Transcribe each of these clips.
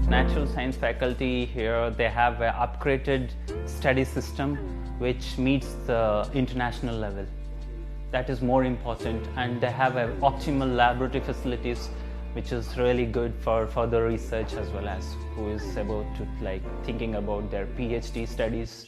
Natural science faculty here, they have an upgraded study system which meets the international level. That is more important, and they have optimal laboratory facilities which is really good for further research, as well as who is about to thinking about their PhD studies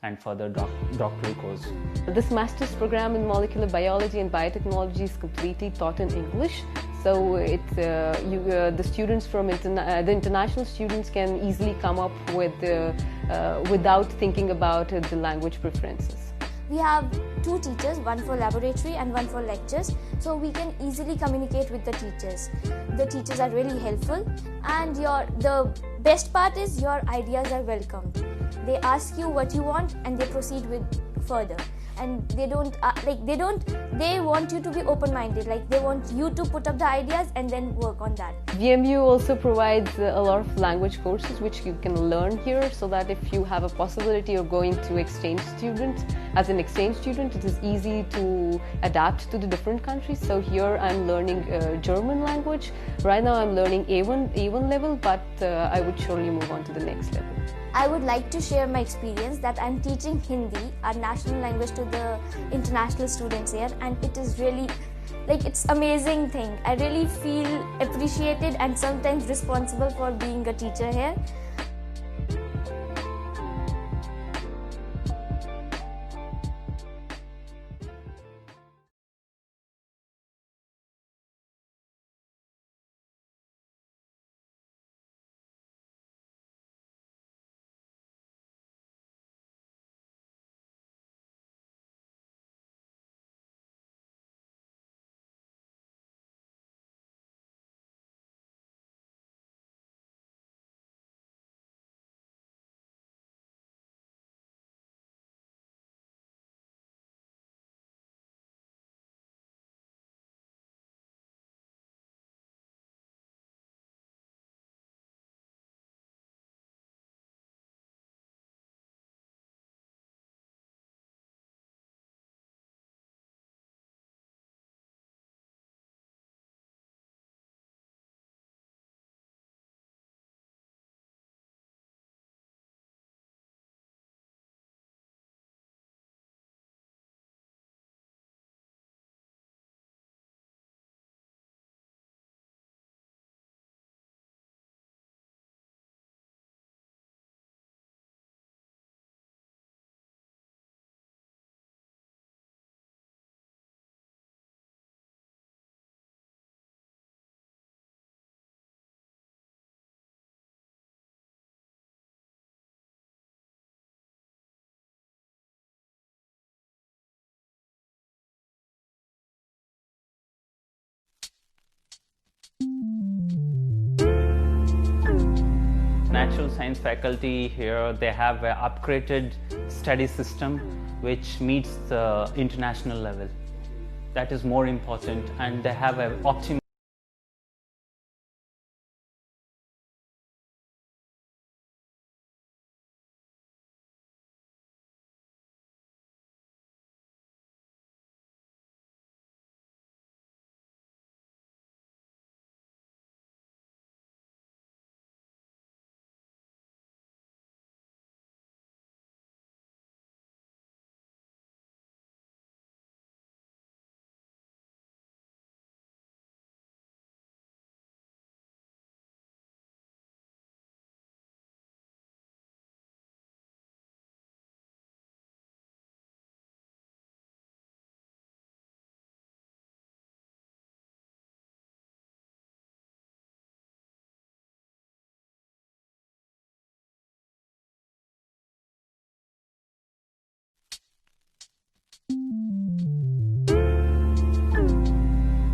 and further doctoral course. This master's program in molecular biology and biotechnology is completely taught in English. So the students from the international students can easily come up with without thinking about the language preferences. We have two teachers, one for laboratory and one for lectures, so we can easily communicate with the teachers. The teachers are really helpful, and the best part is your ideas are welcomed. They ask you what you want and they proceed with further. And they want you to be open-minded, they want you to put up the ideas and then work on that. VMU also provides a lot of language courses which you can learn here, so that if you have a possibility of going to exchange student, as an exchange student, it is easy to adapt to the different countries. So here I'm learning German language. Right now I'm learning A1 level, but I would surely move on to the next level. I would like to share my experience that I'm teaching Hindi, our national language, to the international students here, and it is really it's amazing thing. I really feel appreciated and sometimes responsible for being a teacher here. Natural science faculty here, they have an upgraded study system which meets the international level. That is more important, and they have an optimal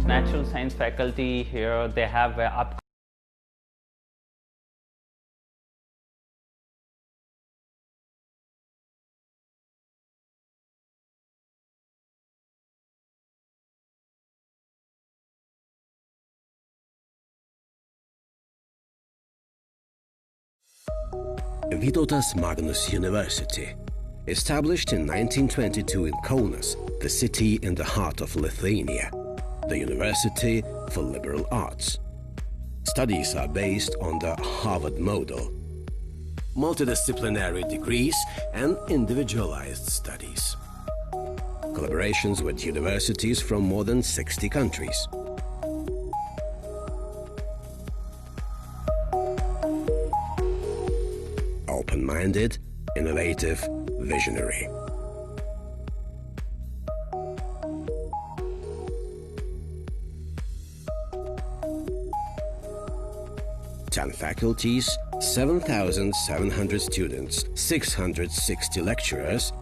natural science faculty here, they have an Vytautas Magnus University. Established in 1922 in Kaunas, the city in the heart of Lithuania, the University for Liberal Arts. Studies are based on the Harvard model, multidisciplinary degrees and individualized studies. Collaborations with universities from more than 60 countries. Open-minded, innovative, visionary. Ten faculties, 7,700 students, 660 lecturers,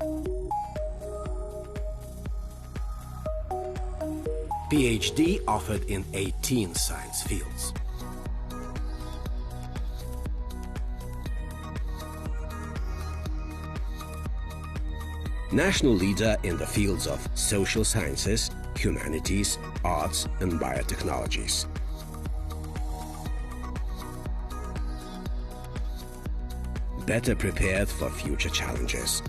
PhD offered in 18 science fields. National leader in the fields of social sciences, humanities, arts and biotechnologies. Better prepared for future challenges.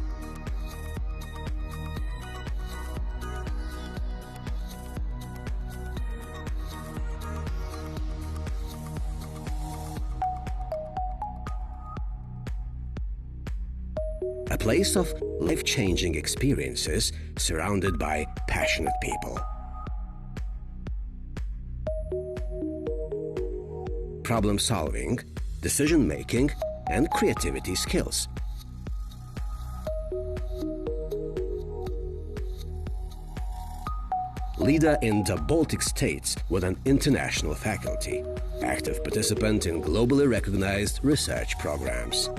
A place of life-changing experiences surrounded by passionate people. Problem-solving, decision-making and creativity skills. Leader in the Baltic states with an international faculty. Active participant in globally recognized research programs.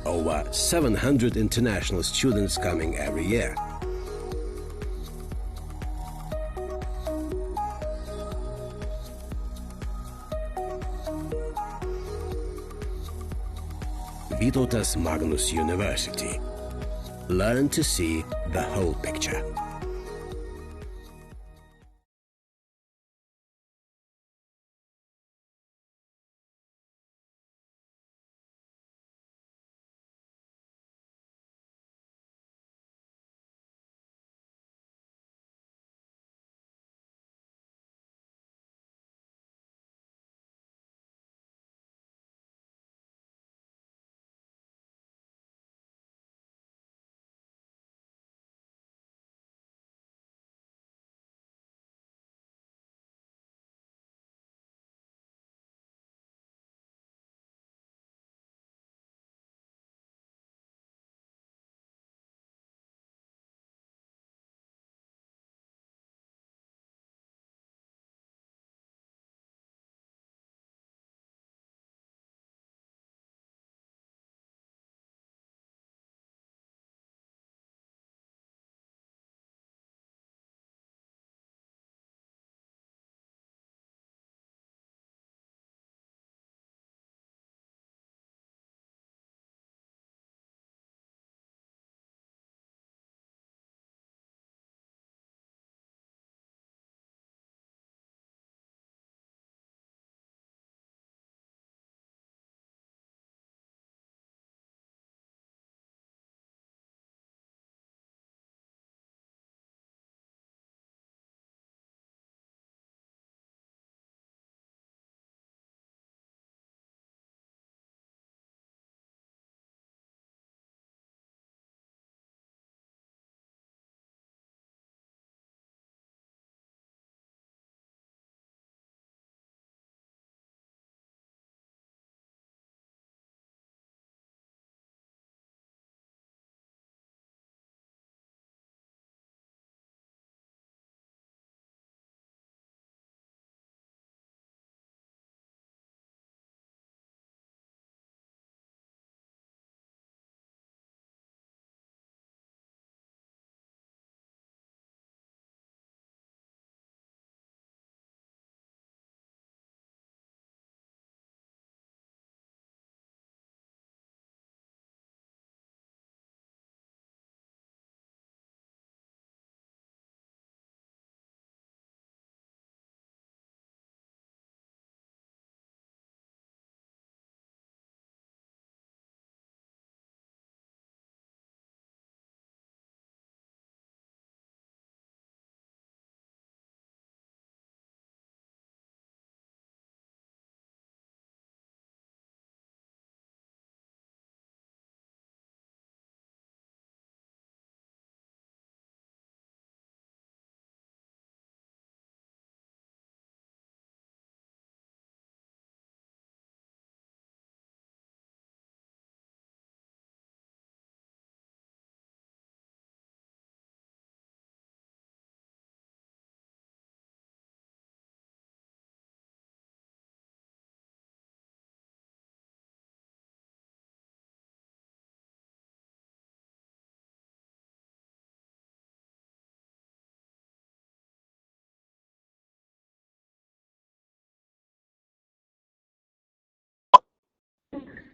Over 700 international students coming every year. Vytautas Magnus University. Learn to see the whole picture.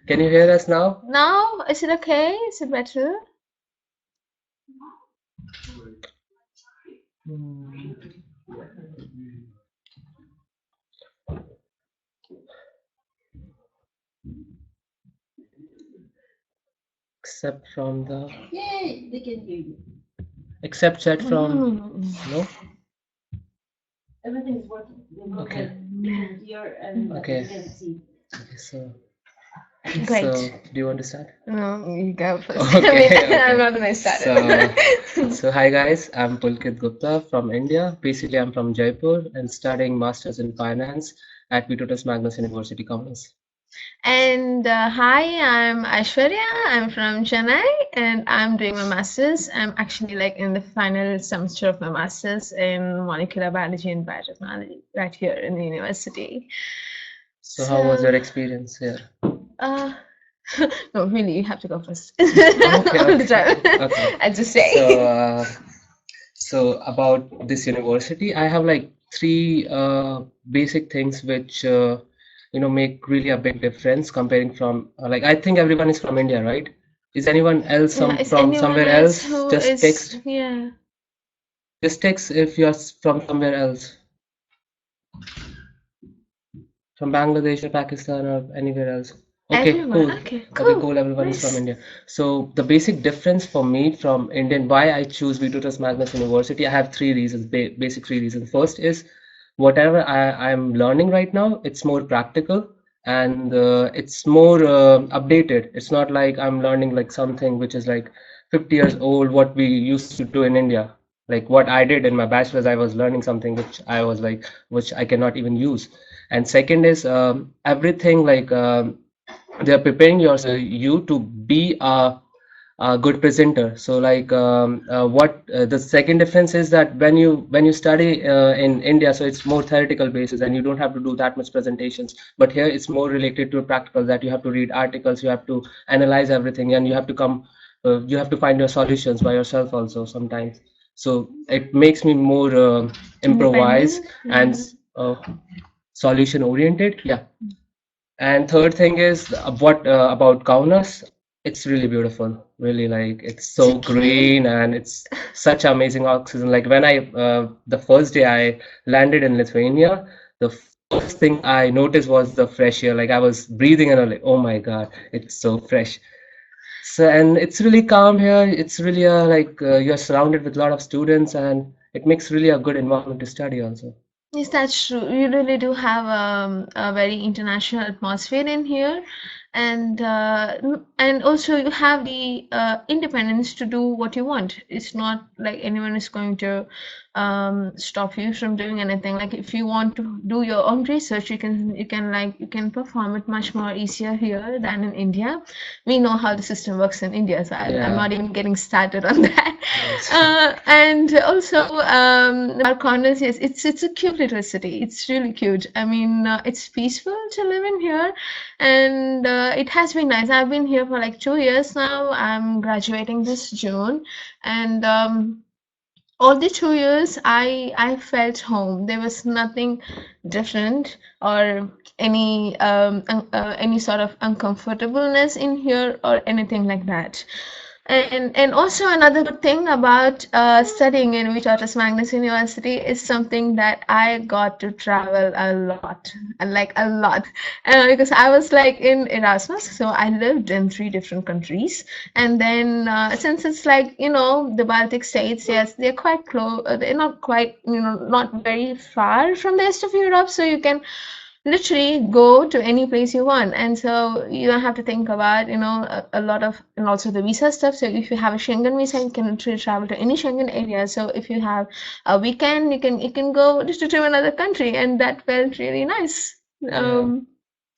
Can you hear us now? Now, is it okay? Is it better? Except from the. Except chat from. No? Everything's working. Okay. Here and Okay. you can see. Okay, so. Great. So, do you want to start? No, you go first. Okay, I'm okay. not gonna start it. So hi guys, I'm Pulkit Gupta from India. Basically, I'm from Jaipur and studying Masters in Finance at Vitotus Magnus University, Commerce. And hi, I'm Aishwarya. I'm from Chennai and I'm doing my master's. I'm actually like in the final semester of my master's in molecular biology and biotechnology right here in the university. So how was your experience here? No, really, you have to go first. Okay, All the time. okay. I just say. So about this university, I have like three basic things which make really a big difference comparing from like I think everyone is from India, right? Is anyone else Yeah, is from anyone somewhere else else? who Just is- text. Yeah. Just text if you're from somewhere else. From Bangladesh or Pakistan or anywhere else. Okay, Everyone. cool. Okay, Okay, cool. Everyone is from Nice. India. So the basic difference for me from Indian, why I choose Vitotus Magnus University, I have three reasons, basic three reasons. First is whatever I'm learning right now, it's more practical and it's more updated. It's not like I'm learning like something which is like 50 years old, what we used to do in India. Like what I did in my bachelor's, I was learning something which I cannot even use. And second is everything like they're preparing you to be a good presenter. So like what the second difference is that when you study in India, so it's more theoretical basis and you don't have to do that much presentations. But here it's more related to practical, that you have to read articles, you have to analyze everything, and you have to find your solutions by yourself also sometimes. So it makes me more improvise and solution oriented. Yeah. And third thing is what about Kaunas? It's really beautiful. Really, like it's so green and it's such amazing oxygen. Like when the first day I landed in Lithuania, the first thing I noticed was the fresh air. Like I was breathing and I'm like, oh my God, it's so fresh. So and it's really calm here. It's really you're surrounded with a lot of students and it makes really a good environment to study also. Yes, that's true. You really do have a very international atmosphere in here, and also you have the independence to do what you want. It's not like anyone is going to stop you from doing anything. Like if you want to do your own research, you can perform it much more easier here than in India. We know how the system works in India, so I'm not even getting started on that. Yes. And also our corners, yes, it's a cute little city. It's really cute. I mean, it's peaceful to live in here, and it has been nice. I've been here for like 2 years now. I'm graduating this June, and all the 2 years I felt home. There was nothing different or any sort of uncomfortableness in here or anything like that. And also another good thing about studying in Vytautas Magnus University is something that I got to travel a lot, and like a lot, because I was like in Erasmus, so I lived in 3 different countries, and then since it's like the Baltic states, yes, they're quite close. They're not quite not very far from the rest of Europe, so you can literally go to any place you want, and so you don't have to think about a lot of, and also the visa stuff. So if you have a Schengen visa, you can literally travel to any Schengen area. So if you have a weekend, you can go just to another country, and that felt really nice.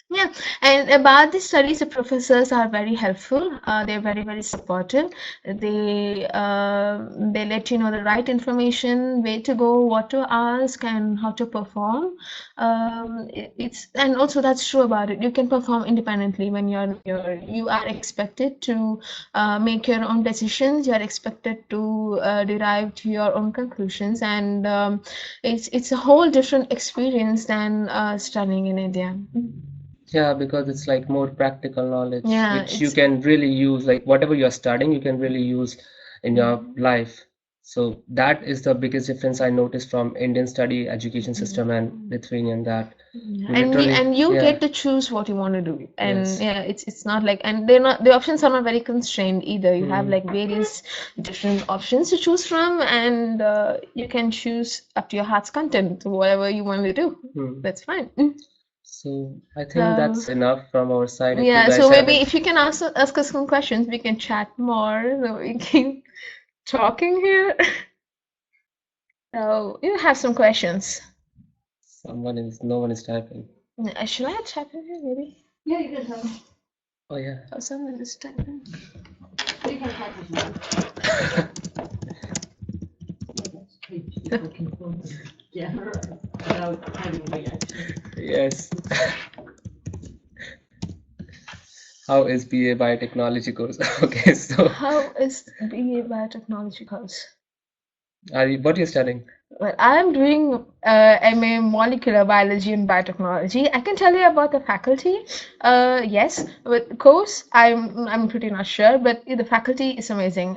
Yeah, and about the studies, the professors are very helpful. They're very, very supportive. They let you know the right information, where to go, what to ask, and how to perform. And also that's true about it. You can perform independently when you are expected to make your own decisions. You are expected to derive to your own conclusions, and it's a whole different experience than studying in India. Yeah, because it's like more practical knowledge, Yeah, which you it's can really use, like whatever you're studying, you can really use in your life. So that is the biggest difference I noticed from Indian study education system and Lithuanian, that yeah, you literally, and you yeah, get to choose what you want to do, and yes. yeah, it's not like, and they're not, the options are not very constrained either. You have Hmm. like various different options to choose from, and you can choose up to your heart's content whatever you want to do. Hmm. That's fine. So I think So that's enough from our side. If you yeah, guys so have maybe any, if you can ask us some questions, we can chat more. So we keep talking here. So you have some questions. no one is typing. Should I chat in here maybe? Oh yeah. Or someone is typing. Yes. How is BA biotechnology course? Okay, so How is BA biotechnology course? what are you studying? Well, I'm doing MA Molecular Biology and Biotechnology. I can tell you about the faculty. Yes, but course, I'm pretty not sure, but the faculty is amazing.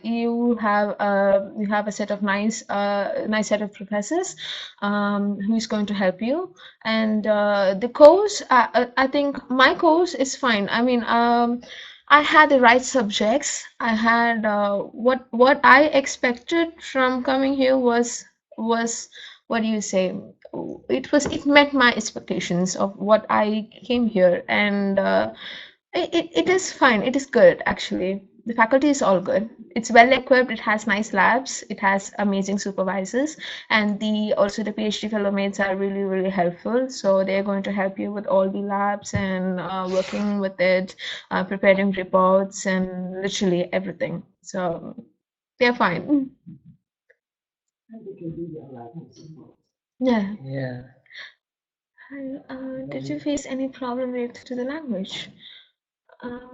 You have a set of nice set of professors who's going to help you. And the course, I think my course is fine. I mean, I had the right subjects. I had what I expected from coming here was what do you say? It met my expectations of what I came here, and it is fine. It is good actually. The faculty is all good. It's well equipped. It has nice labs. It has amazing supervisors, and the PhD fellow mates are really helpful. So they're going to help you with all the labs and working with it, preparing reports, and literally everything. So they're fine. Yeah. Yeah. Did you face any problem related to the language?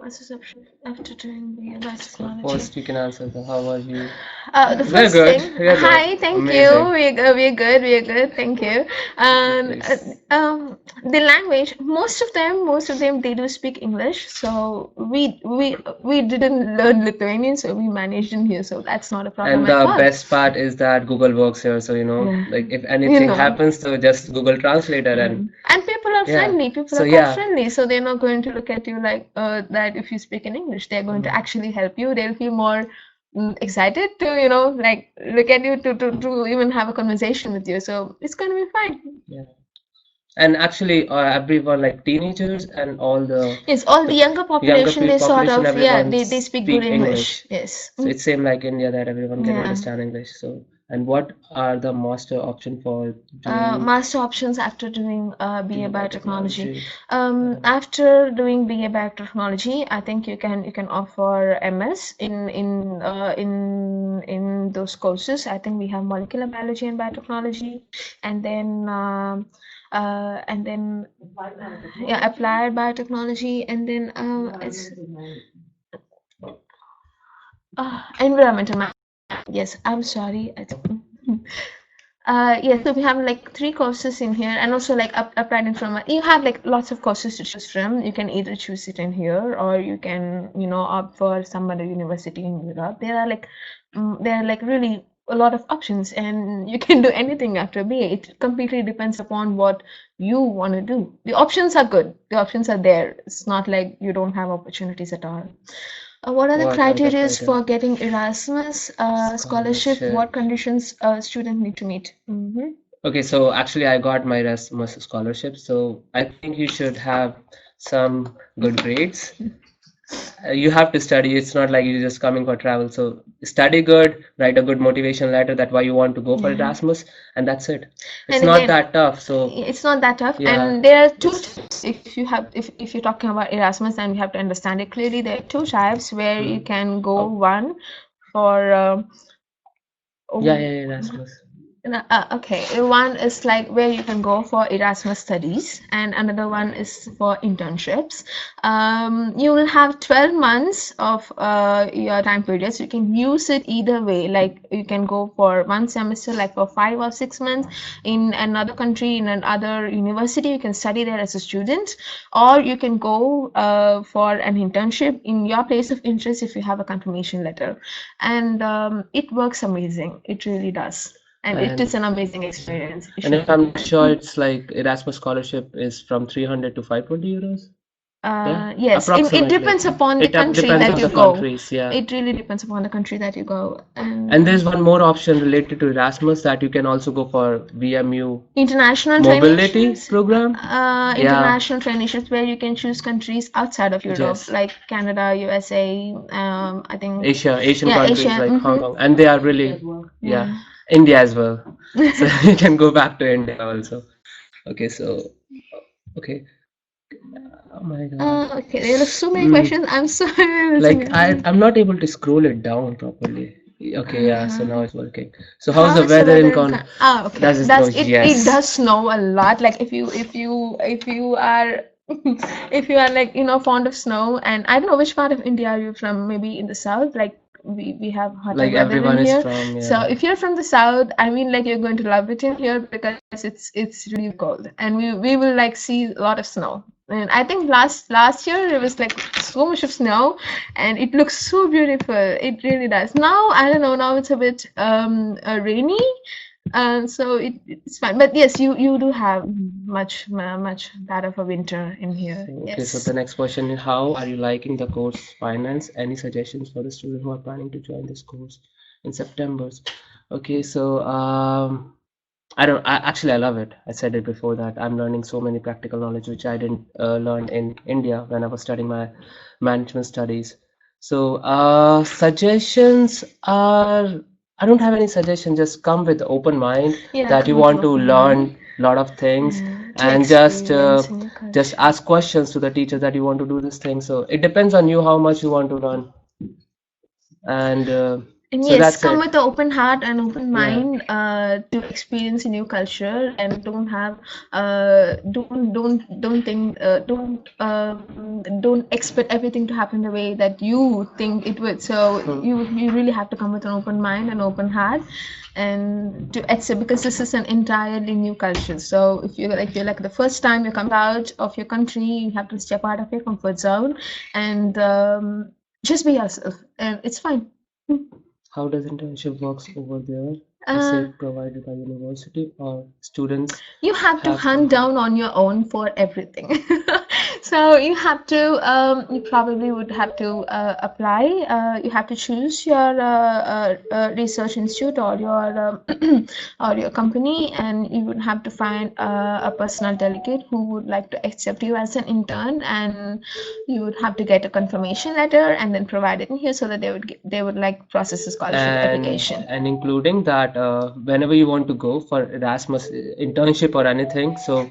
As a option after doing the So biotechnology. first you can answer the how are you? The We're first good. thing, We're good. hi, thank you. Amazing. We're good, thank you. And Please. the language, most of them, they do speak English. So we didn't learn Lithuanian, so we managed in here. So that's not a problem And at the all. best part is that Google works here, so Yeah, like if you anything know. happens, so just Google Translator and And people are yeah. friendly. People So are quite yeah. friendly. So they're not going to look at you like that if you speak in English. They're going to actually help you. They'll feel more excited to, like look at you to even have a conversation with you. So it's going to be fine. Yeah. And actually, everyone like teenagers and all Yes, all the younger population, they sort population, of, yeah, everyone they speak good speak English. English. Yes. So it's same like India that everyone can Yeah. understand English. So, and what are the master option for doing Master options after doing BA BA biotechnology. biotechnology? After doing BA biotechnology, I think you can offer MS in those courses. I think we have molecular biology and biotechnology, and then yeah, applied biotechnology, and then it's environmental. Yes, I'm sorry. Yes, so we have like 3 courses in here, and also like applied information. You have like lots of courses to choose from. You can either choose it in here, or you can, opt for some other university in Europe. There are like really a lot of options, and you can do anything after BA. It completely depends upon what you want to do. The options are good. The options are there. It's not like you don't have opportunities at all. What are the What are the criteria criteria? for getting Erasmus scholarship? What conditions a student need to meet? Okay, so actually I got my Erasmus scholarship, so I think you should have some good grades. You have to study. It's not like you're just coming for travel. So study good, write a good motivation letter that why you want to go for Erasmus, and that's it. It's And not again, that tough. So it's not that tough. yeah, And there are 2 types. If you're talking about Erasmus, then you have to understand it clearly. There are 2 types where you can go. One for yeah, Erasmus. Okay, one is like where you can go for Erasmus studies, and another one is for internships. You will have 12 months of your time period, so you can use it either way. Like you can go for one semester, like for 5 or 6 months in another country, in another university. You can study there as a student, or you can go for an internship in your place of interest if you have a confirmation letter. And it works amazing. It really does. And it is And an amazing experience. You and should if I'm not sure, it's like Erasmus scholarship is from 300 to 520 euros. Yeah, yes, it approximately. depends upon the It country depends that on you the go. countries, yeah. It really depends upon the country that you go. And And there's one more option related to Erasmus that you can also go for VMU international mobility traineeships, program. Yeah, international traineeships where you can choose countries outside of Europe, yes. like Canada, USA, I think, Asian yeah, countries Asia. like Hong Kong, and they are really, yeah, Yeah. India as well. So you can go back to India also. Okay, so okay. Oh my God. Okay, there are so many Mm, questions. I'm sorry, like listening. I'm not able to scroll it down properly. Okay, yeah, so now Uh-huh. it's working. So how's How the is the weather weather in in Con? okay. Does it snow? That's it. It Yes. does snow a lot. Like if you are if you are like fond of snow, and I don't know which part of India are you from. Maybe in the south. Like we have hotter Like weather in everyone is here. from, So yeah. if you're from the south, I mean, like you're going to love it in here because it's really cold, and we will like see a lot of snow. And I think last year it was like so much of snow, and it looks so beautiful. It really does. Now I don't know. Now it's a bit rainy, so it's fine. But yes, you do have much that of a winter in here. So, okay, so Yes. the next question is how are you liking the course finance? Any suggestions for the student who are planning to join this course in September? Okay, so I love it. I said it before that I'm learning so many practical knowledge which I didn't learn in India when I was studying my management studies. So suggestions are I don't have any suggestion. Just come with open mind Yeah, that you come with an want to open mind. learn a lot of things To and experience a new just culture. ask questions to the teacher that you want to do this thing. So it depends on you how much you want to learn, and And so yes, that's come it. with an open heart and open Yeah. mind to experience a new culture, and don't expect everything to happen the way that you think it would. So Hmm. you really have to come with an open mind and open heart, and to accept, because this is an entirely new culture. So if you're like the first time you come out of your country, you have to step out of your comfort zone, and just be yourself, and it's fine. How does internship works over there? Is Uh, it provided by university or students you have to have hunt to? down on your own for everything. So you have to, you probably would have to apply. You have to choose your research institute or your or your company, and you would have to find a personal delegate who would like to accept you as an intern, and you would have to get a confirmation letter and then provide it in here so that they would like process a scholarship application. And including that, whenever you want to go for Erasmus internship or anything, so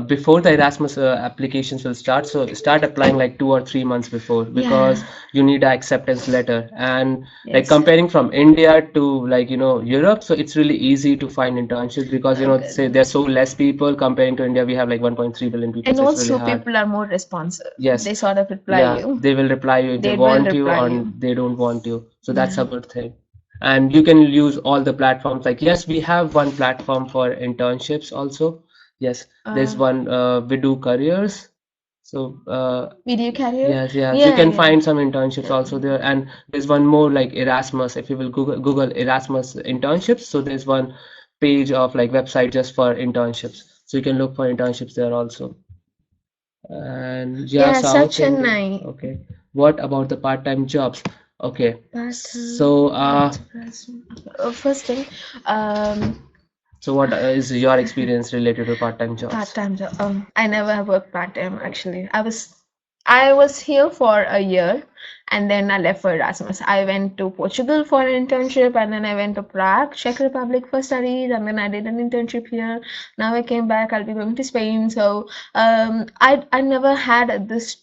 before the Erasmus applications will start, so start applying like 2 or 3 months before Yeah. because you need a acceptance letter. And like Yes. comparing from India to like Europe, so it's really easy to find internships because say there's so less people comparing to India. We have like 1.3 billion people, And so it's really also hard. people are more responsive. Yes, They sort of reply yeah, you. they will reply you if they They will want you reply or you. they don't want you. So that's Yeah. a good thing. And you can use all the platforms. Like, yes, we have one platform for internships also. Yes, there's one we do careers. So Video carrier? yes, yes, you Yeah, can yeah. find some internships also there. And there's one more like Erasmus. If you will Google Erasmus internships, so there's one page of like website just for internships. So you can look for internships there also. And yeah, Yeah, South such a India. nice Okay. What about the part-time jobs? Okay. pattern. So, First thing, um, so what is your experience related to part-time jobs? part-time job. I never have worked part-time actually. I was here for a year, and then I left for Erasmus. I went to Portugal for an internship, and then I went to Prague, Czech Republic for studies, and then I did an internship here. Now I came back. I'll be going to Spain. So I never had this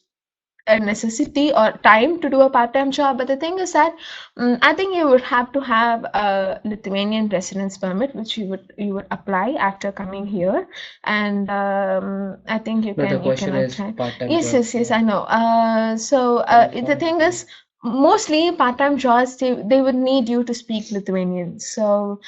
a necessity or time to do a part-time job. But the thing is that I think you would have to have a Lithuanian residence permit, which you would apply after coming here, and I think you No, the can question is apply. part-time Yes, job. yes, yes, I know. So the thing is, mostly part-time jobs they would need you to speak Lithuanian. So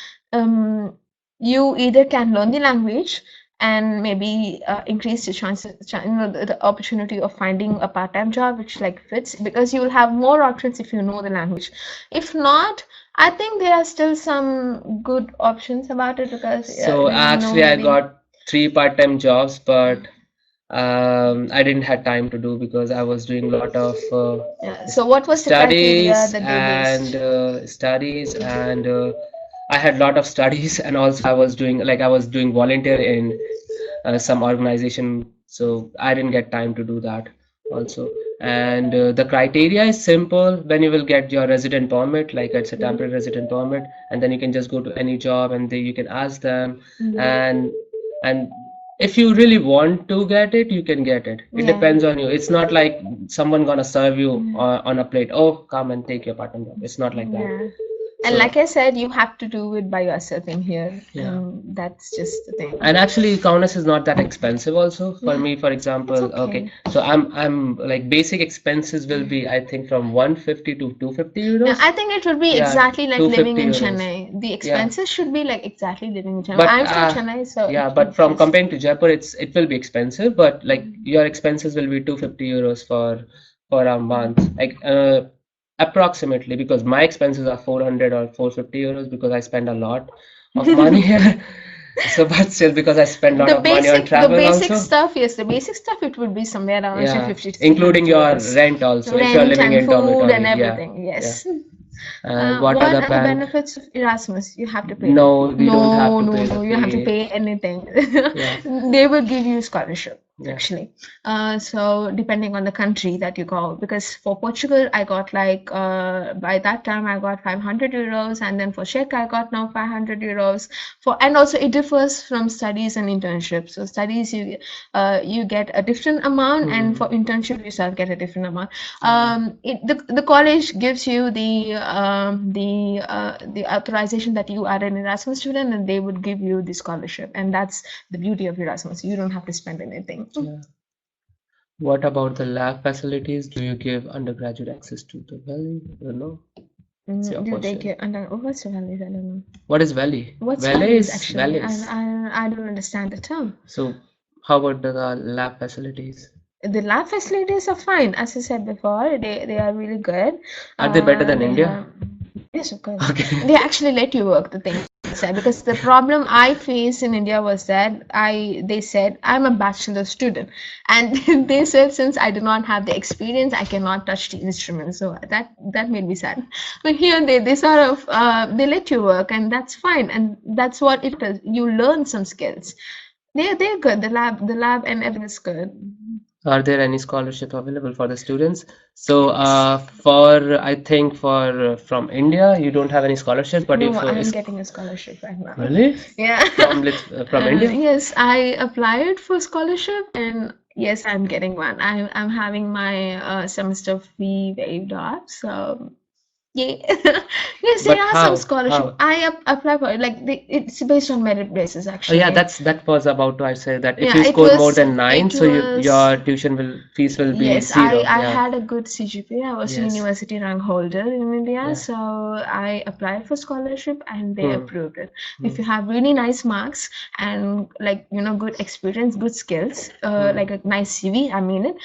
you either can learn the language and maybe increase the chances, the opportunity of finding a part-time job which like fits, because you will have more options if you know the language. If not, I think there are still some good options about it, because So when you know actually, I maybe. got 3 part-time jobs, but I didn't have time to do because I was doing a lot of Yeah. So what was the criteria studies that they and based? studies and I had a lot of studies, and also I was doing volunteer in some organization, so I didn't get time to do that also. And the criteria is simple. When you will get your resident permit, like it's a temporary resident permit, and then you can just go to any job and then you can ask them, and if you really want to get it, you can get it. It Yeah. depends on you. It's not like someone gonna serve you on a plate. Oh, come and take your part-time job. It's not like that. Yeah. And So- like I said, you have to do it by yourself in here. Yeah. And that's just the thing. And actually, Kaunas is not that expensive also for me. For example, It's okay. so I'm like basic expenses will be, I think, from 150 to 250 Yeah, euros. I think it would be Yeah, exactly like living 250 in euros. Chennai. The expenses should be like exactly living in Chennai. But I'm from Chennai, so yeah, it but would from just- comparing to Jaipur, it will be expensive, but like your expenses will be 250 euros for a month, like approximately, because my expenses are 400 or 450 euros because I spend a lot of money here. So, but still, because I spend a lot of money on travel the basic also. stuff, yes, the basic stuff it would be somewhere around Yeah, 250 to including 300 your euros. rent also, if you're Rent living and in food dormitory. and Yeah, everything. Yes. and what What are are the the benefits of Erasmus? You have to pay. No, we don't have to pay the No, you have to fee. pay anything. Yeah. They will give you scholarship, Yeah. actually. So depending on the country that you go, because for Portugal, I got like, by that time I got 500 euros, and then for Czech, I got now 500 euros. And also it differs from studies and internships. So studies, you get a different amount, and for internship, you start get a different amount. The college gives you the authorization that you are an Erasmus student, and they would give you the scholarship, and that's the beauty of Erasmus. You don't have to spend anything. Yeah. What about the lab facilities? Do you give undergraduate access to the valley? No. It's your Do they question. get under? Oh, what's valleys? I don't know. What is valley? What's Valley valleys is actually? valleys. I don't understand the term. So, how about the lab facilities? The lab facilities are fine, as I said before. They are really good. Are they better than They India? Yes, of course. Okay. They actually let you work, the thing is that, because the problem I faced in India was that they said I'm a bachelor student, and they said since I do not have the experience, I cannot touch the instrument. So that made me sad. But here they sort of they let you work, and that's fine, and that's what it is. You learn some skills. They're good. The lab and everything is good. Are there any scholarship available for the students? So, I think from India, you don't have any scholarship, but No, if I'm it's getting a scholarship right now. really Yeah. from India? Yes, I applied for scholarship, and yes, I'm getting one. I'm having my semester fee waived off, so yeah. Yes, there But are how? some scholarship. How? I apply for it. Like it's based on merit basis, Oh actually. yeah, that was about to I say that if Yeah, you it score more was- than 9, it so was- your fees will be Yes, 0. I Yeah. had a good CGPA. I was a Yes. university rank holder in India, Yeah. so I applied for scholarship and they approved it. If you have really nice marks and like good experience, good skills, like a nice CV, I mean it,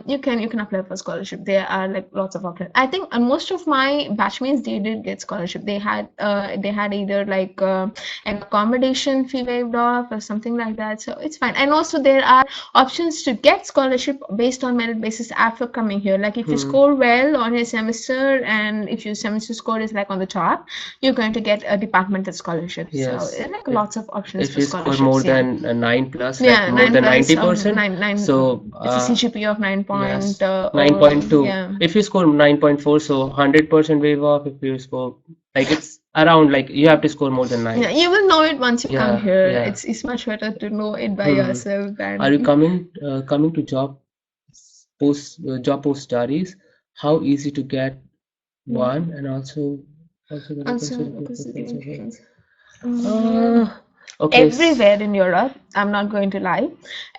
you can apply for scholarship. There are like lots of options. I think most of my batchmates, they did get scholarship. They had either like an accommodation fee waived off or something like that, so it's fine. And also there are options to get scholarship based on merit basis after coming here. Like if you score well on your semester, and if your semester score is like on the top, you're going to get a departmental scholarship. Yes. So like lots of options If for you score scholarships. more Yeah. than 9 plus, Yeah, like more 9 than plus, 90%, nine. so It's a CGPA of 9 point. yes, or- 9.2. Yeah. If you score 9.4, so 100% waive off. If you score like it's around like you have to score more than 9. Yeah, you will know it once you Yeah, come here. yeah. It's much better to know it by yourself than. Are you coming to job job post studies, how easy to get one, and also the vacancy. Okay. Everywhere in Europe, I'm not going to lie,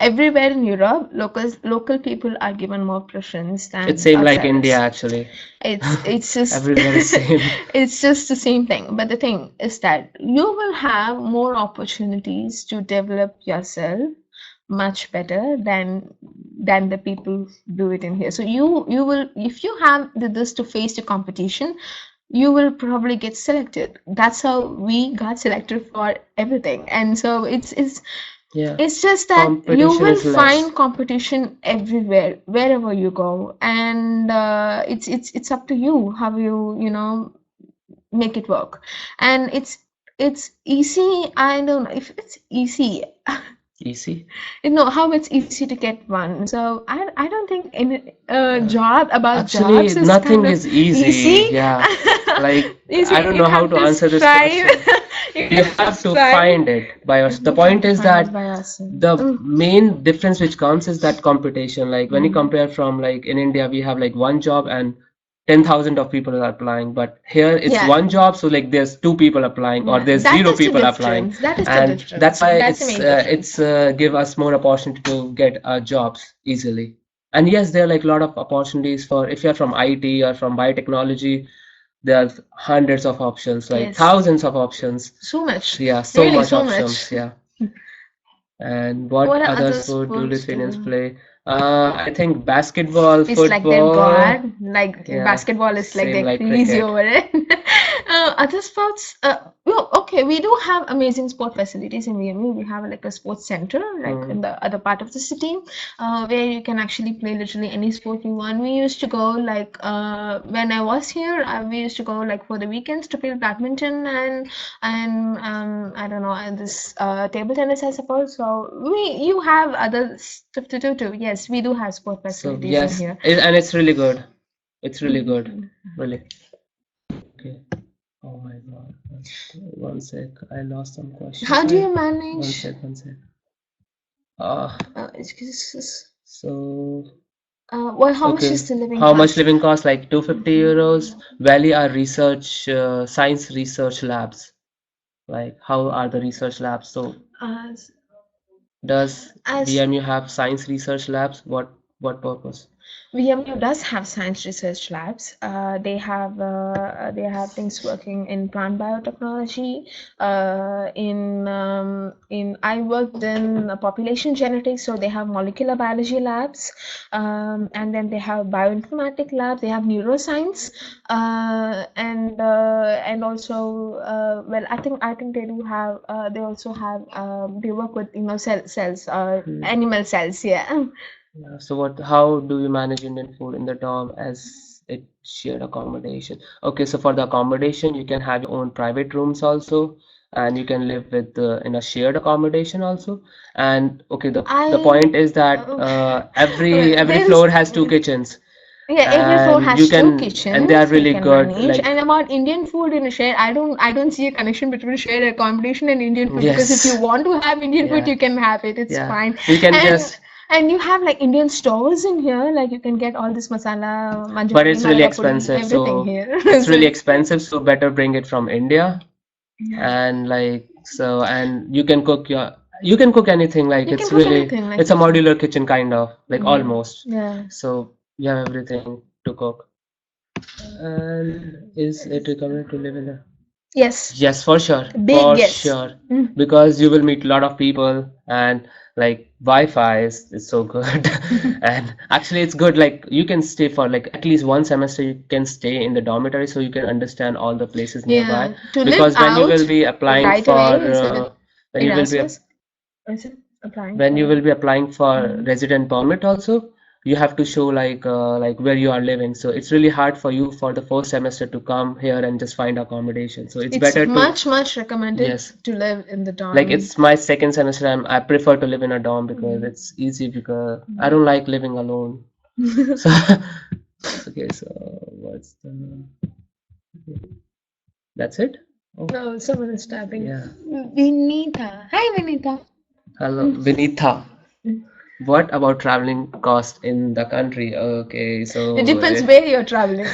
everywhere in Europe, local people are given more preference than It's same like ourselves. India actually. It's just Everywhere is same. it's just the same thing. But the thing is that you will have more opportunities to develop yourself much better than the people do it in here. So you will, if you have this to face the competition, you will probably get selected. That's how we got selected for everything. And so Yeah. it's just that you Competition will is less. find competition everywhere, wherever you go, and it's up to you how you know make it work. And it's easy. I don't know if it's easy. Easy. You know how it's easy to get one. So I don't think any job about Actually, jobs is nothing kind of is easy. Yeah. Like Easy. I don't You know how have to answer this strive. question. You have to find it by yourself. The point is that the main difference which comes is that competition. Like when you compare from like in India, we have like one job and 10,000 of people are applying, but here it's Yeah. one job, so like there's two people applying or Yeah, there's that zero is the people applying, difference. That is the and difference. that's why That's the main difference. it's give us more opportunity to get jobs easily. And yes, there are like a lot of opportunities for if you're from IT or from biotechnology, there are hundreds of options, like Yes. thousands of options. So much. Yeah, so Really, much so options. much. Yeah. And what What are other other sport do sports Lithuanians do? play? I think basketball, It's like their football. god. Like Yeah, basketball is like same they're like crazy cricket. over it. Other sports, well, okay, we do have amazing sport facilities in VMU. We have like a sports center, like in the other part of the city, where you can actually play literally any sport you want. We used to go like when I was here, we used to go like for the weekends to play badminton and I don't know, and this table tennis, I suppose. So you have other stuff to do too. Yes, we do have sport So facilities in yes, here. and it's really good. It's really good, really. Okay. Oh my God. One sec. I lost some questions. How do you One manage? sec, one sec. So Well, how much okay. is the living How much cost? living cost? Like 250 euros. Valley are research, science research labs. Like how are the research labs? So As does as VMU have science research labs? What purpose? VMU does have science research labs. They have things working in plant biotechnology. In I worked in population genetics, so they have molecular biology labs, and then they have bioinformatic labs. They have neuroscience, and also well, I think they do have. They also have. They work with cells, animal cells. Yeah. Yeah, so how do you manage Indian food in the dorm as it shared accommodation? Okay, so for the accommodation, you can have your own private rooms also, and you can live with in a shared accommodation also. And okay, the point is that every There's floor has two kitchens, Yeah, every floor and has you two and they are kitchens you really can good. manage. Like And about Indian food in a share, I don't see a connection between shared accommodation and Indian food, because if you yes, want to have Indian food, yeah, you can have it. It's yeah. fine. You can And just, and you have like Indian stores in here, like you can get all this masala, but manjapuri, it's really malarapuri, expensive. everything So here. it's So really expensive. So better bring it from India. And like so and you can cook anything, like you can it's cook really anything, like it's a modular kitchen kind of like almost, yeah. so you have everything to cook. And is it recommended to live in a Yes, yes, for sure, big yes. because you will meet a lot of people, and like Wi-Fi is so good. And actually it's good, like you can stay for like at least one semester, you can stay in the dormitory so you can understand all the places nearby, Yeah, to live because when you out will be applying right for away is a bit when you will be Erasmus. Is it applying when you for? will be applying for resident permit also, you have to show like where you are living, so it's really hard for you for the first semester to come here and just find accommodation, so it's It's better to much recommended yes, to live in the like dorm. it's my second semester, I prefer to live in a dorm because it's easy, because I don't like living alone. So okay, so what's the that's it. Oh, Oh, someone is tapping. yeah. Vinita. Hi, Vinita. Hello, Vinitha. What about traveling cost in the country? Okay, so It depends where you're traveling.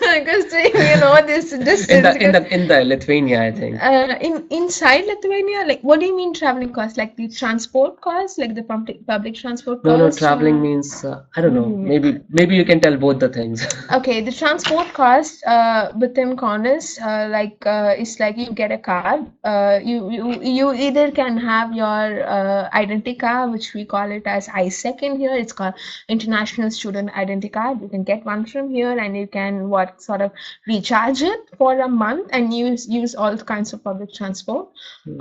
Because this in is the in because the in the Lithuania, I think. in inside Lithuania, like what do you mean traveling costs? Like the transport costs, like the public transport No, no, cost? traveling means I don't What do you know. mean? Maybe you can tell both the things. Okay, the transport cost within Corners, it's like you get a card. You either can have your identity card, which we call it as ISEC in here. It's called International Student Identity Card. You can get one from here, and you can what sort of recharge it for a month and use all kinds of public transport.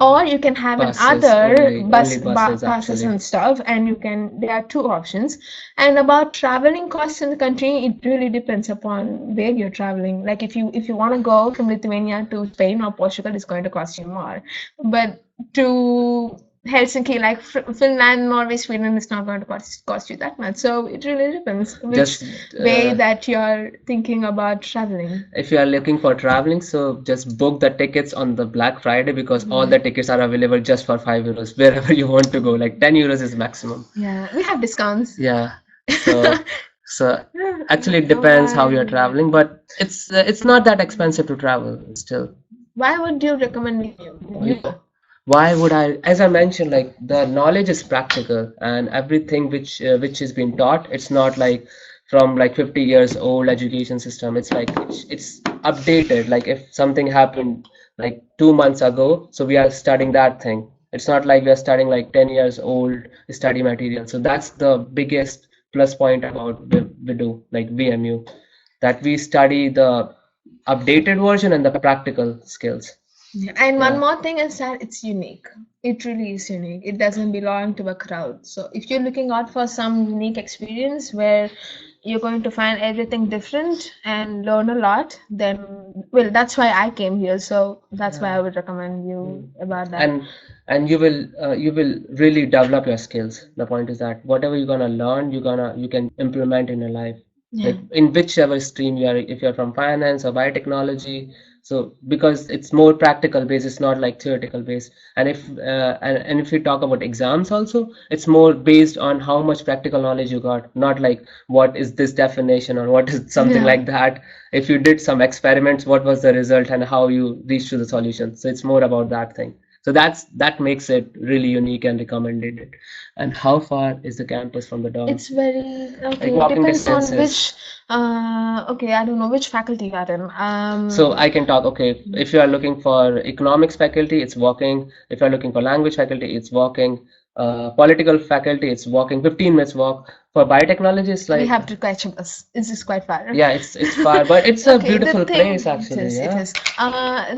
Or you can have Buses another only buses passes actually. and stuff, and there are two options. And about traveling costs in the country, it really depends upon where you're traveling. Like if you want to go from Lithuania to Spain or Portugal, it's going to cost you more. But to Helsinki, like Finland, Norway, Sweden, it's not going to cost you that much. So it really depends which Just way that you're thinking about traveling. if you are looking for traveling, so just book the tickets on the Black Friday because all the tickets are available just for €5 wherever you want to go. Like €10 is maximum. Yeah, we have discounts. Yeah. So so actually it Oh, depends how you're why? traveling, but it's not that expensive to travel still. Why would you recommend me? Why would I, as I mentioned, like the knowledge is practical and everything which is being taught, it's not like from like 50 years old education system. It's like it's updated. Like if something happened like 2 months ago, so we are studying that thing. It's not like we are studying like 10 years old study material. So that's the biggest plus point about we do like VMU, that we study the updated version and the practical skills. And one Yeah. more thing is that it's unique. It really is unique. It doesn't belong to a crowd. So if you're looking out for some unique experience where you're going to find everything different and learn a lot, then well, that's why I came here. So that's why I would recommend you about that. And you will really develop your skills. The point is that whatever you're gonna learn, you can implement in your life, Yeah. like in whichever stream you are, if you're from finance or biotechnology. So because it's more practical based, it's not like theoretical based. And if we talk about exams also, it's more based on how much practical knowledge you got, not like what is this definition or what is something Yeah. like that. If you did some experiments, what was the result and how you reached to the solution. So it's more about that thing. So that makes it really unique and recommended. And how far is the campus from the dorm? It's very okay. It walking depends on distances. which okay, I don't know which faculty you are in. So I can talk, okay, if you are looking for economics faculty, it's walking. If you're looking for language faculty, it's walking. Political faculty, it's walking, 15 minutes walk. For biotechnology, it's we like, have to catch a bus. It's just quite far. yeah, it's far, but it's a Okay, the beautiful thing place actually. it Yeah. is.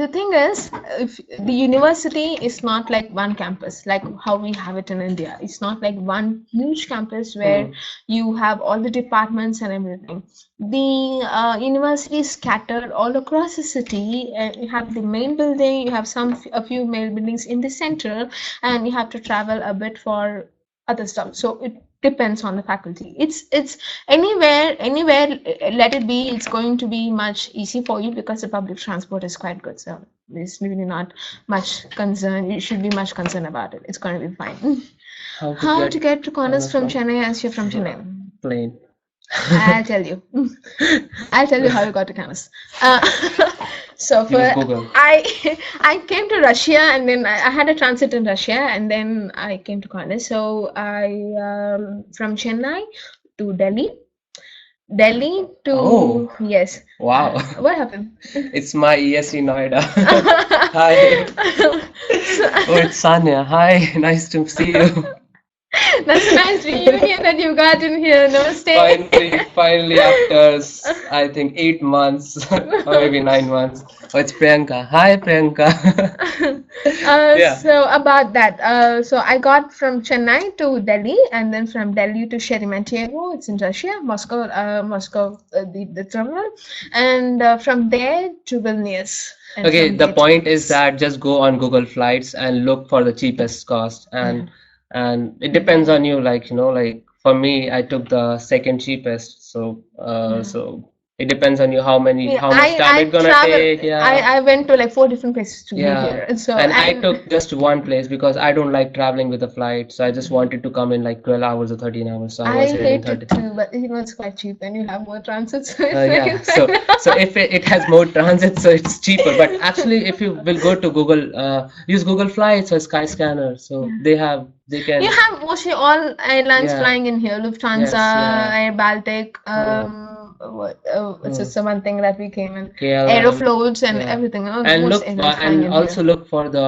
The thing is, if the university is not like one campus, like how we have it in India. It's not like one huge campus where you have all the departments and everything. The university is scattered all across the city. You have the main building, you have a few main buildings in the center, and you have to travel a bit for other stuff. So it depends on the faculty. It's anywhere let it be, it's going to be much easy for you because the public transport is quite good. So there's really not much concern. You should be much concerned about it. It's going to be fine. How to get to Corners from Chennai as you're from Chennai? Plane. I'll tell you. I'll tell you how you got to Corners. So Use Google. I came to Russia and then I had a transit in Russia and then I came to Corners. So I from Chennai to Delhi to Oh. yes. Wow. What happened? It's my ESC Noida. Hi. Oh, it's Sanya. Hi, nice to see you. That's a nice reunion that you got in here. Namaste. Finally, after I think 8 months or maybe 9 months. Oh, it's Priyanka. Hi, Priyanka. Yeah. So about that, so I got from Chennai to Delhi, and then from Delhi to Sheremetyevo, it's in Russia, Moscow, the terminal, and from there to Vilnius. And Okay, from the there to point is Vilnius. that just go on Google Flights and look for the cheapest cost, and it depends on you. Like like for me, I took the second cheapest, so It depends on you how much I time it's gonna travel. take. Yeah. I went to like 4 different places to be Yeah, here. So and I took just one place because I don't like traveling with a flight, so I just wanted to come in like 12 hours or 13 hours. So I I was here in hate 30. it too, but it's quite cheap and you have more transit, so it's Yeah, very fine. so if it has more transit, so it's cheaper. But actually, if you will go to Google, use Google Flights or Skyscanner, so they can. You have mostly all airlines Yeah, flying in here: Lufthansa, yes, yeah, Air Baltic, it's mm, just one thing that we came in, KLM, Aerofloats and yeah, everything. and Most look airlines flying and in also here. look for the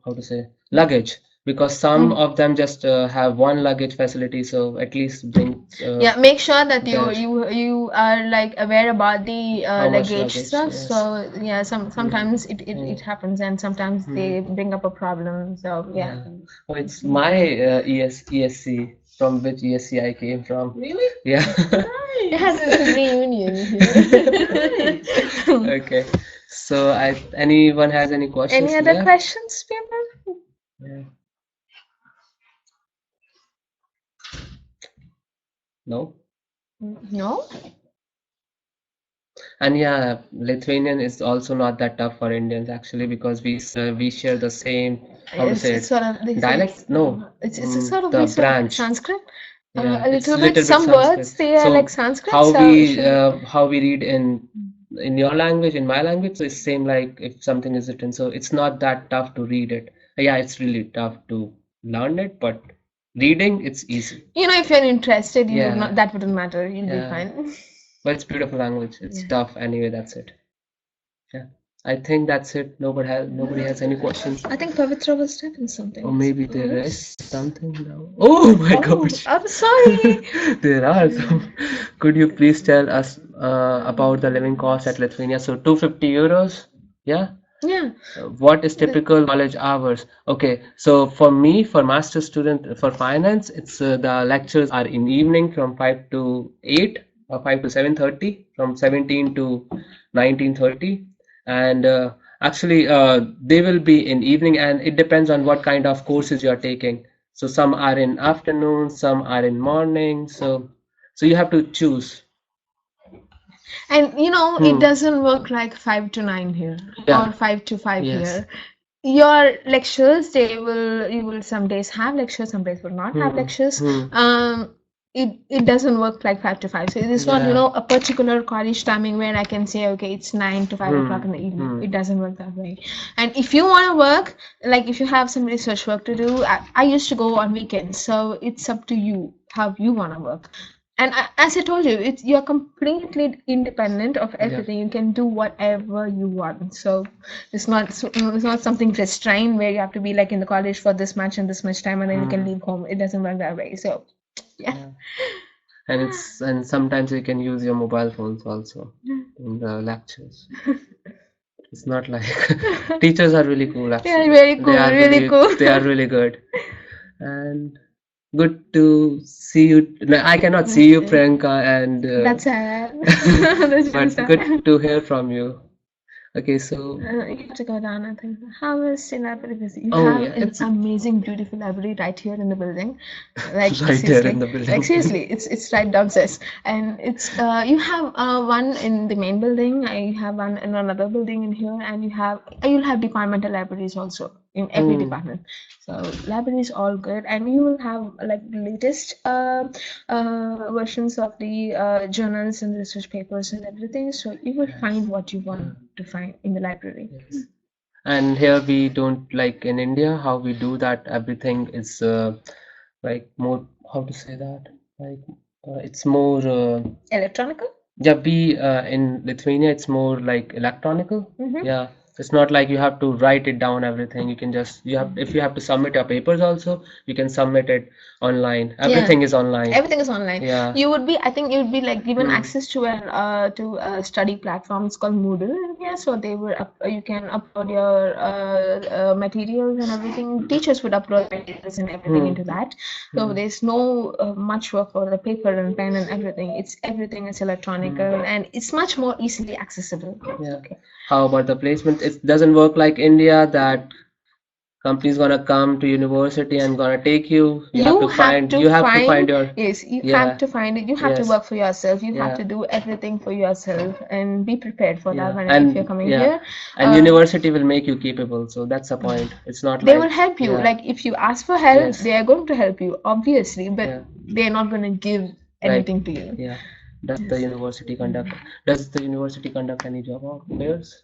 how to say luggage because some of them just have one luggage facility, so at least bring Yeah, make sure that there you are like aware about the how much luggage luggage. stuff. Yes. So yeah, sometimes it happens and sometimes they bring up a problem. So yeah. Yeah. Oh, it's my ESC from which ESC I came from. Really? Yeah. It has a little reunion here. Okay. So anyone has any questions Any other left? questions, people? Yeah. No? No? And yeah, Lithuanian is also not that tough for Indians actually because we share the same how to say It's it sort of they say dialect? No, it's a sort of the we sort of branch. Sanskrit. Yeah, A it's little bit. little bit Some words Sanskrit. they are like So Sanskrit. So if you how we read in your language, in my language, so it's same like if something is written. So it's not that tough to read it. Yeah, it's really tough to learn it, but reading it's easy. if you're interested, you would Yeah, not that wouldn't matter. You'll be yeah. fine. But it's beautiful language. It's tough anyway. That's it. Yeah, I think that's it. Nobody has any questions. I think Pavitra was typing something. Or maybe there is something now. Oh my gosh. I'm sorry. There are some. Could you please tell us about the living cost at Lithuania? So 250 euros. Yeah. Yeah. What is typical college hours? Okay, so for me, for master student for finance, it's the lectures are in evening from 5 to 8 or 5 to 7:30, from 17 to 19:30, and actually they will be in evening, and it depends on what kind of courses you are taking. So some are in afternoon, some are in morning. So you have to choose. And it doesn't work like 5 to 9 here Yeah. or 5 to 5 Yes. here. Your lectures, you will some days have lectures, some days will not have lectures. It doesn't work like 5 to 5. So it is not, Yeah. a particular college timing where I can say, okay, it's 9 to 5 o'clock in the evening. It doesn't work that way. And if you want to work, like if you have some research work to do, I used to go on weekends. So it's up to you how you want to work. And as I told you, you're completely independent of everything. You can do whatever you want. So it's not something restrained where you have to be like in the college for this much and this much time, and then you can leave home. It doesn't work that way. So yeah. And sometimes you can use your mobile phones also in the lectures. It's not like teachers are really cool actually. They are very cool, They are really cool. They are really good. And good to see you. No, I cannot see you, Priyanka, and That's sad. That's really but sad. good to hear from you. Okay, so You have to go down, I think. How is the library busy? You Oh, have yeah, an it's- amazing, beautiful library right here in the building. Like Right seriously, there in the building. Like seriously, it's right downstairs, and it's you have one in the main building. I have one in another building in here, and you'll have departmental libraries also in every department. So library is all good, and you will have like the latest versions of the journals and research papers and everything. So you will find what you want to find in the library. and here we don't like in India how we do that. Everything is like more how to say that like it's more Electronical? yeah we in Lithuania it's more like electronical. Yeah, it's not like you have to write it down everything. You can just if you have to submit your papers also you can submit it online. Everything is online. Everything is online. Yeah. I think you would be like given access to a study platform. It's called Moodle. Yeah, so you can upload your materials and everything. Teachers would upload materials and everything into that. So there's no much work for the paper and pen and everything. Everything is electronical and it's much more easily accessible. Yeah. How about the placement? It doesn't work like India that company's gonna come to university and gonna take you. You have You to have find. to You have to find find, your. yes, you have Yeah. to find it. You have to Yes. work for yourself. You have Yeah. to do everything for yourself and be prepared for that Yeah. when if you're And coming yeah. here. And Uh, university will make you capable. So that's the point. It's not they will like. help you. Yeah. Like if you ask for help, Yes. they are going to help you, obviously, but Yeah. they're not going to give Right. anything to you. Yeah. Does the university conduct? Does the university conduct any job fairs?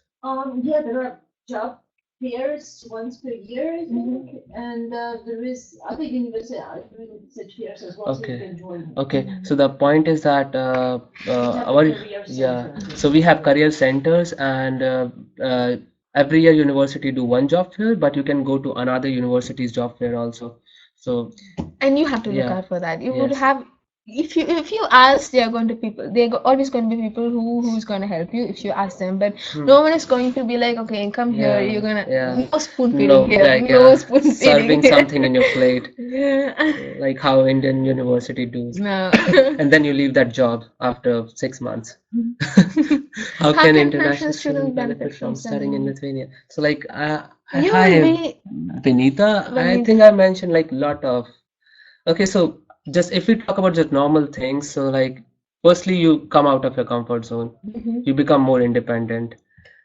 Yeah, there are job fairs once per year, I think, and there is other universities are doing such fairs as well, so you Okay. can join. Okay. So the point is that have a our career yeah. center. So we have career centers, and every year university do one job fair, but you can go to another university's job fair also. So And you have to look yeah. out for that. You would Yes. have, if you ask, they are going to people. They're always going to be people who's going to help you if you ask them. But no one is going to be like, okay, come here. You're gonna Yeah. no spoon feeding No, here, like no spoon feeding serving here. something in your plate, Yeah. like how Indian university does. No. And then you leave that job after 6 months. How can international students benefit from studying in Lithuania? So like, You hi, will be Benita. I think I mentioned like lot of. Okay, so just if we talk about just normal things, so like, firstly, you come out of your comfort zone. You become more independent.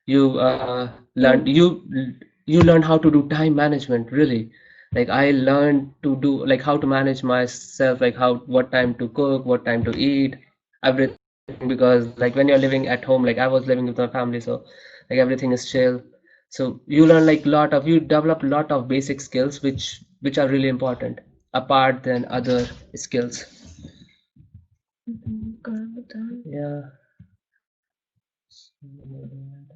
You learn how to do time management, really. Like I learned to do like how to manage myself, like how what time to cook, what time to eat, everything, because like when you're living at home, like I was living with my family, so like everything is chill. So you learn like you develop a lot of basic skills which are really important apart than other skills. Yeah.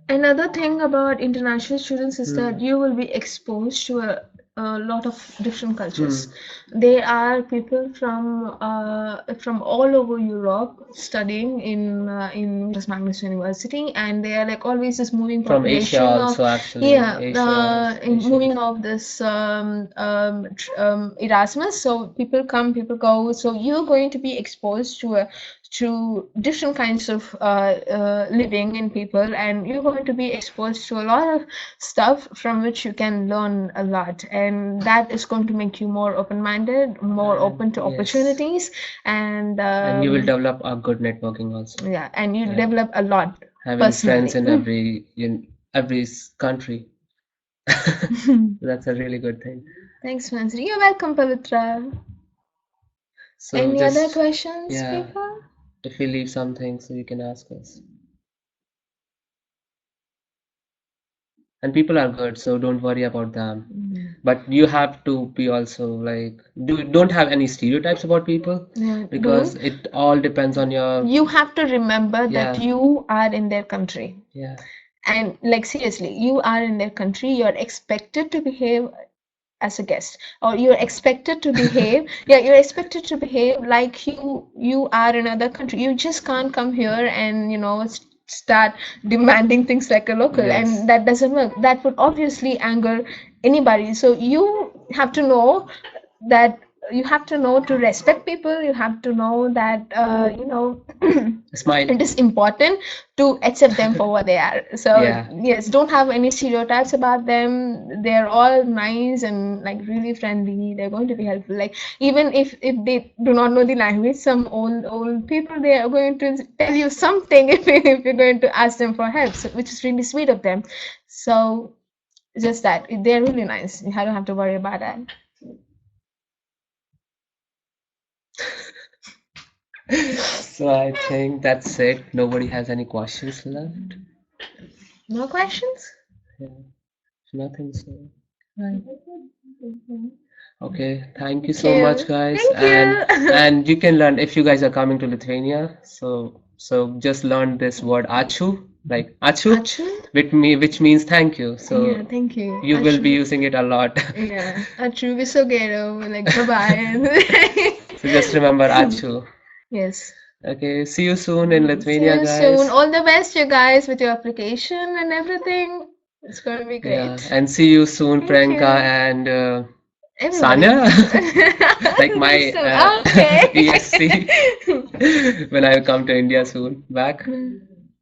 Another thing about international students is that you will be exposed to a lot of different cultures. There are people from all over Europe studying in Magnus University, and they are like always this moving From Asia population of also, actually. moving of this Erasmus. So people come, people go. So you're going to be exposed to different kinds of living in people, and you're going to be exposed to a lot of stuff from which you can learn a lot, and that is going to make you more open-minded, more open to yes. opportunities, and you will develop a good networking also. yeah, and you develop a lot Having personally. friends in every country. That's a really good thing. Thanks, Mansi. You're welcome, Pavitra. So Any just, other questions, yeah, people? if we leave something, so you can ask us. And people are good, so don't worry about them. But you have to be also like, don't have any stereotypes about people, because it all depends on your. You have to remember that Yeah. you are in their country. Yeah. And like seriously, you are in their country, you're expected to behave as a guest, or you're expected to behave you're expected to behave like you are in another country. You just can't come here and start demanding things like a local. Yes. And that doesn't work. That would obviously anger anybody. So you have to know that you have to know to respect people. You have to know that Smile. it is important to accept them for what they are. So Yeah. yes, don't have any stereotypes about them. They're all nice and like really friendly. They're going to be helpful. Like even if they do not know the language, some old people, they are going to tell you something if you're going to ask them for help, so, which is really sweet of them. So just that they're really nice. You don't have to worry about that. So I think that's it. Nobody has any questions left. No questions? Yeah. Nothing. So. Right. Okay. Thank you so much, guys. And you can learn if you guys are coming to Lithuania. So just learn this word achu, like achu, which means thank you. So yeah, thank you. You will be using it a lot. Yeah, achu, visogero, like bye bye. So just remember achu. Yes. Okay, see you soon in Lithuania, guys. See you soon. All the best, you guys, with your application and everything. It's going to be great. Yeah, and see you soon, Priyanka and Sanya. Like my ESC. When I come to India soon, back.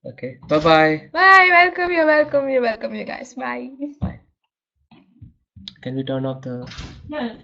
Okay, bye-bye. Bye, welcome, you're welcome, you guys. Bye. Bye. Can we turn off the... Yeah.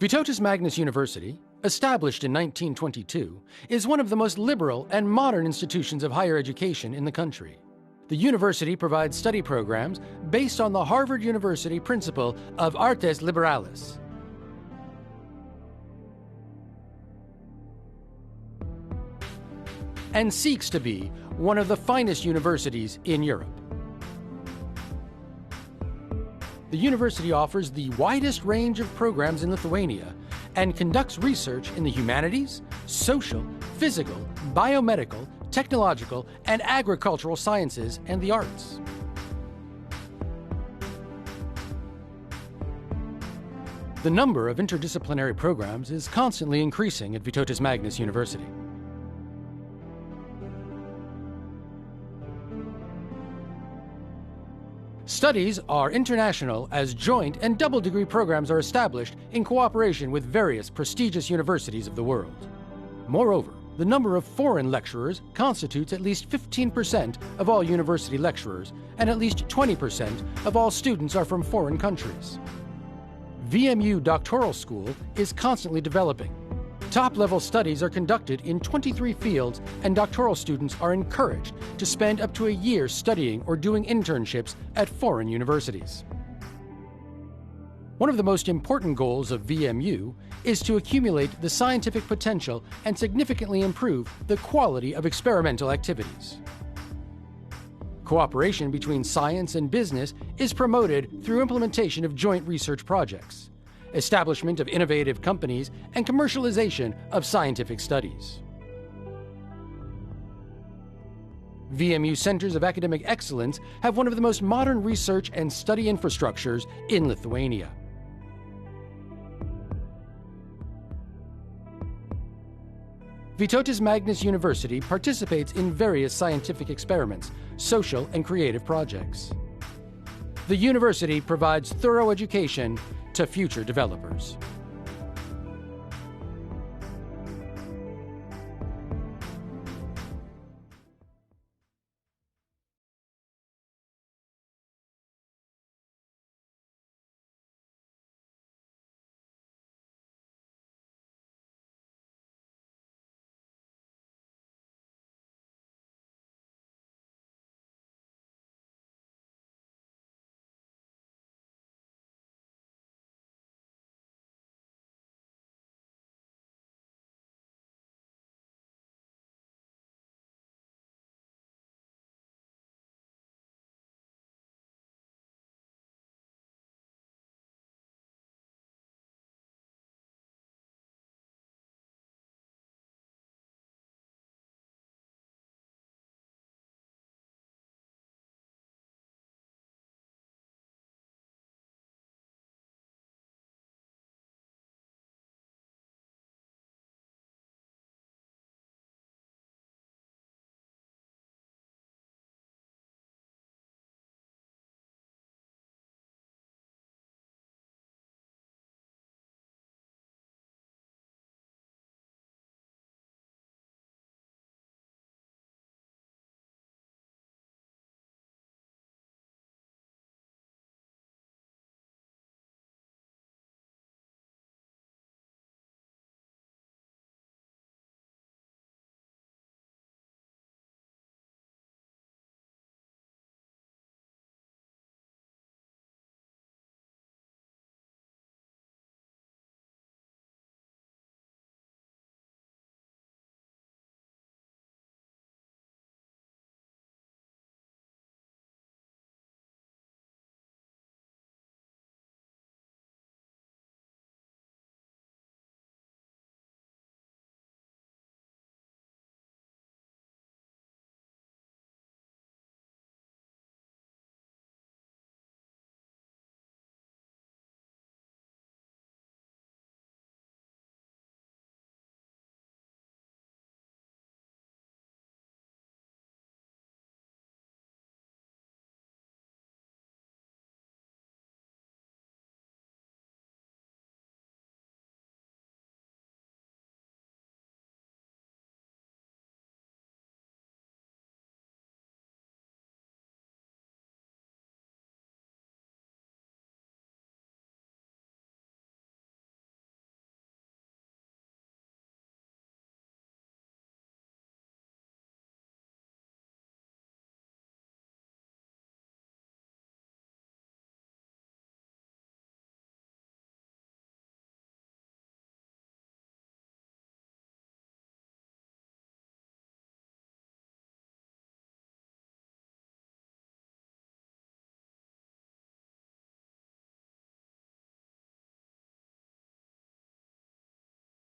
Vytautas Magnus University, established in 1922, is one of the most liberal and modern institutions of higher education in the country. The university provides study programs based on the Harvard University principle of artes liberales. And seeks to be one of the finest universities in Europe. The university offers the widest range of programs in Lithuania and conducts research in the humanities, social, physical, biomedical, technological, and agricultural sciences and the arts. The number of interdisciplinary programs is constantly increasing at Vytautas Magnus University. Studies are international as joint and double degree programs are established in cooperation with various prestigious universities of the world. Moreover, the number of foreign lecturers constitutes at least 15% of all university lecturers, and at least 20% of all students are from foreign countries. VMU Doctoral School is constantly developing. Top-level studies are conducted in 23 fields, and doctoral students are encouraged to spend up to a year studying or doing internships at foreign universities. One of the most important goals of VMU is to accumulate the scientific potential and significantly improve the quality of experimental activities. Cooperation between science and business is promoted through implementation of joint research projects, establishment of innovative companies, and commercialization of scientific studies. VMU Centers of Academic Excellence have one of the most modern research and study infrastructures in Lithuania. Vytautas Magnus University participates in various scientific experiments, social and creative projects. The university provides thorough education to future developers.